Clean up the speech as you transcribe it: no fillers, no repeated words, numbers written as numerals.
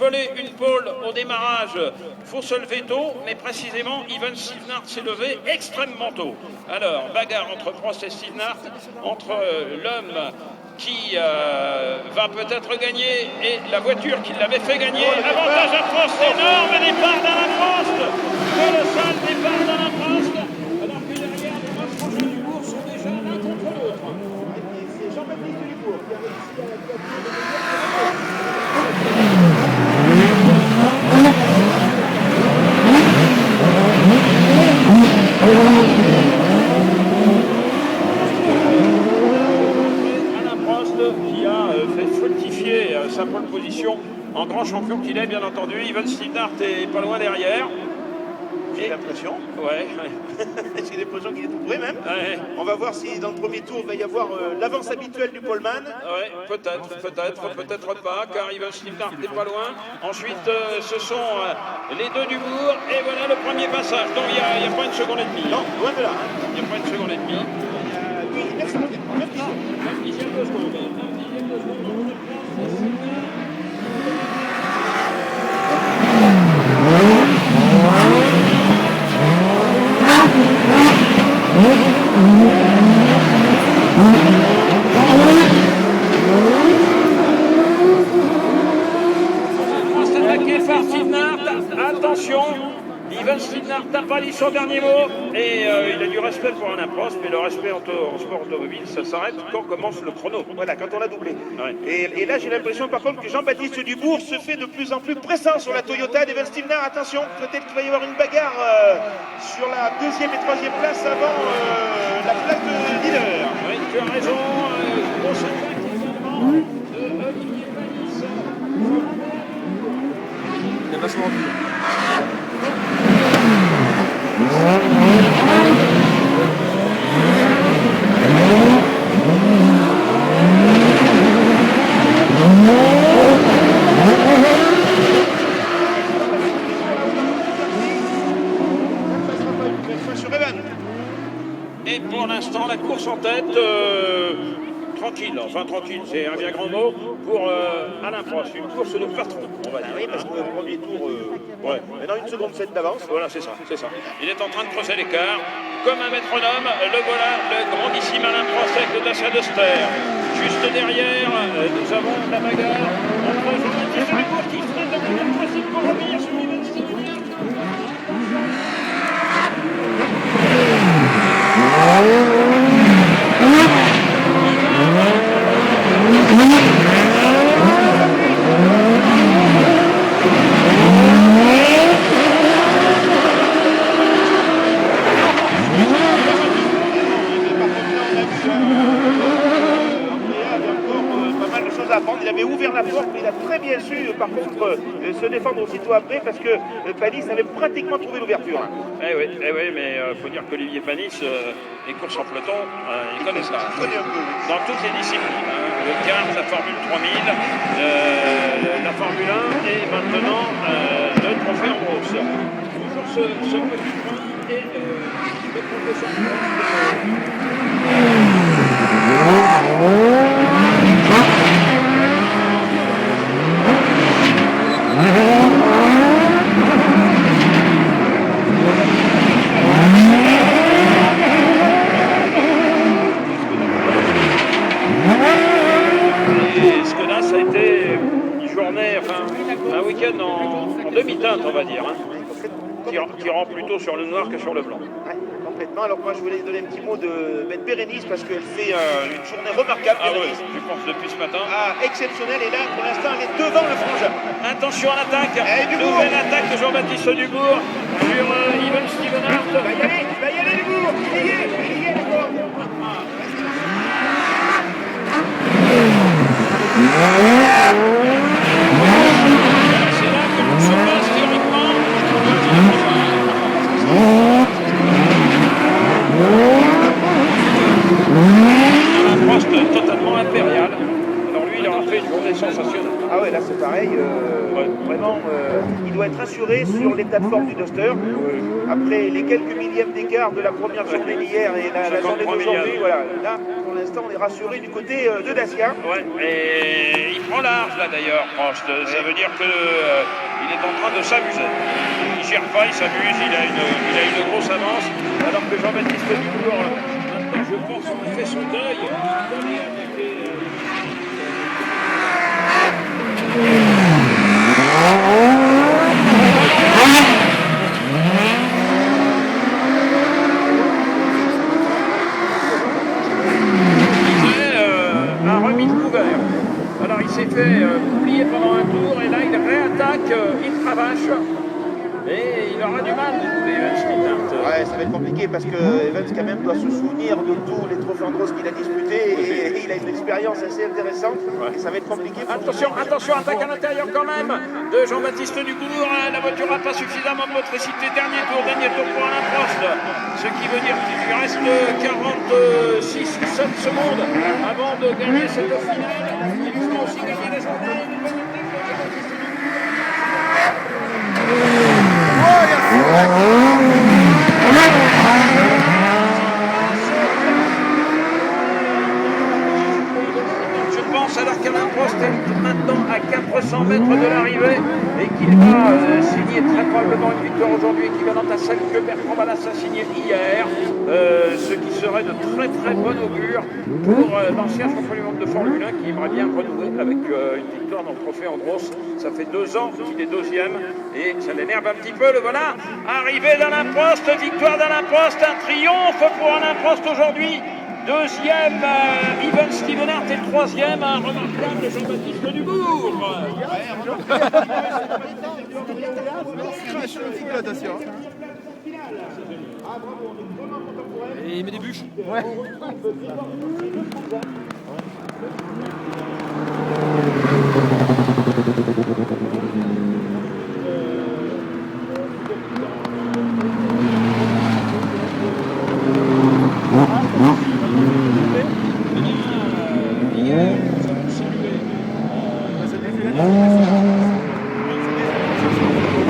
volé une pole au démarrage, faut se lever tôt, mais précisément, Ivan Sivnart s'est levé extrêmement tôt. Alors, bagarre entre Prost et Sivnart, entre l'homme qui va peut-être gagner et la voiture qui l'avait fait gagner. Avantage à Prost, énorme départ d'Alain Prost, colossal départ d'Alain Prost, alors que derrière les deux frangins du Bourg sont déjà l'un contre l'autre. C'est Jean-Baptiste Dubourg qui a réussi à Alain Prost qui a fait fructifier sa pole position en grand champion qu'il est, bien entendu. Ivan Sivnart est pas loin derrière. J'ai l'impression. Ouais. J'ai l'impression qu'il est tout près même. Ouais. On va voir si dans le premier tour il va y avoir l'avance habituelle du poleman. Ouais, peut-être pas, car Ivan Sivnart n'est pas loin. Ensuite, ce sont les deux du Bourg, et voilà le premier passage. Donc il n'y a pas une seconde et demie. Non, loin de là. Il n'y a pas une seconde et demie. 9 secondes. 9 dixièmes de seconde. 9 dixièmes de seconde. C'est attaqué par Sivnart. Attention, Ivan Sivnart n'a pas dit son dernier mot et il a du respect pour Alain Prost, mais le respect en sport automobile, ça s'arrête quand commence le chrono. Voilà, quand on a doublé. Ouais. Et là, j'ai l'impression par contre que Jean-Baptiste Dubourg se fait de plus en plus pressant sur la Toyota d'Evan Stivnart. Attention, peut-être qu'il va y avoir une bagarre sur la deuxième et troisième place avant la place de leader. Oui, tu as raison. Grosse attaque également de Olivier Panis. Il a vachement envie. Et pour l'instant, la course en tête, tranquille, enfin tranquille, c'est un bien grand mot, pour Alain Prost. Une course de patron, on va dire. Oui, parce que le premier tour, Ouais. maintenant une seconde 7 d'avance. Voilà, c'est ça, c'est ça. Il est en train de creuser l'écart. Comme un métronome, le voilà, le grandissime Alain Prost avec le Dacia Duster. Juste derrière, nous avons la bagarre entre Jean-Baptiste Dubourg qui freine dans la possible pour revenir sur Ivan Stivnart. Il avait ouvert la porte, mais il a très bien su, par contre, se défendre aussitôt après, parce que Panis avait pratiquement trouvé l'ouverture. Eh oui, mais il faut dire qu'Olivier Panis, les courses en peloton, il connaît ça. Il connaît un peu. Dans toutes les disciplines. Le kart, la Formule 3000, la Formule 1 et maintenant le trophée en brousse. Toujours ce petit point et le professeur Et Skoda, ça a été une journée, enfin un week-end en demi-teinte, on va dire, qui rend plutôt sur le noir que sur le blanc. Ouais, complètement. Alors moi, je voulais donner un petit mot de Ben Bérénice, parce qu'elle fait une journée remarquable. Ah oui, Bérénice. tu penses depuis ce matin. Ah, exceptionnelle. Et là, pour l'instant, elle est devant le frangin. Attention à l'attaque, Dubourg. nouvelle attaque de Jean-Baptiste Dubourg sur Ivan Stivnart. Il va y aller, Dubourg. Il y est, d'accord. C'est là que l'on se passe théoriquement. Alain Prost totalement impérial. Alors lui, il aura fait une journée sensationnelle. Ah ouais, là, c'est pareil. Vraiment, il doit être assuré sur l'état de forme du Duster. Après les quelques millièmes d'écart de la première journée d'hier et la journée d'aujourd'hui, voilà, là, pour l'instant, on est rassuré du côté de Dacia. Ouais, et il prend large là d'ailleurs, Prost. Ça veut dire que il est en train de s'amuser. Il gère pas, il s'amuse, il a une grosse avance, alors que Jean-Baptiste Dubourg, maintenant, je pense, a fait son deuil. Il va aller attaquer, a remis le couvert. Alors il s'est fait oublier pendant un tour et là il réattaque, il cravache et il aura du mal de trouver Evans Stevnart. Ouais, ça va être compliqué parce que Evans quand même doit se souvenir de tous les trophées Andros qu'il a disputés et il a une expérience assez intéressante et ça va être compliqué. Attention, attaque à l'intérieur quand même de Jean-Baptiste Dubourg. La voiture n'a pas suffisamment de motricité. Dernier tour pour Alain Prost. Ce qui veut dire qu'il lui reste 46-7 secondes avant de gagner cette finale. Il lui faut aussi gagner la journée. Je pense alors qu'Alain Prost est maintenant à 400 mètres de l'arrivée et qu'il va signer très probablement une victoire aujourd'hui équivalente à celle que Bertrand Ballas a signée hier, ce qui serait de très très bon augure pour l'ancien champion du monde de Formule 1 qui aimerait bien renouer avec une victoire dans le trophée Andros. Ça fait 2 ans qu'il est deuxième et ça l'énerve un petit peu. Le voilà, arrivée d'Alain Prost, victoire d'Alain Prost, un triomphe pour Alain Prost aujourd'hui. Deuxième, Evans Stevnart et troisième, un remarquable Jean-Baptiste Dubourg. Et il met des bûches. Ouais. Hier, nous avons salué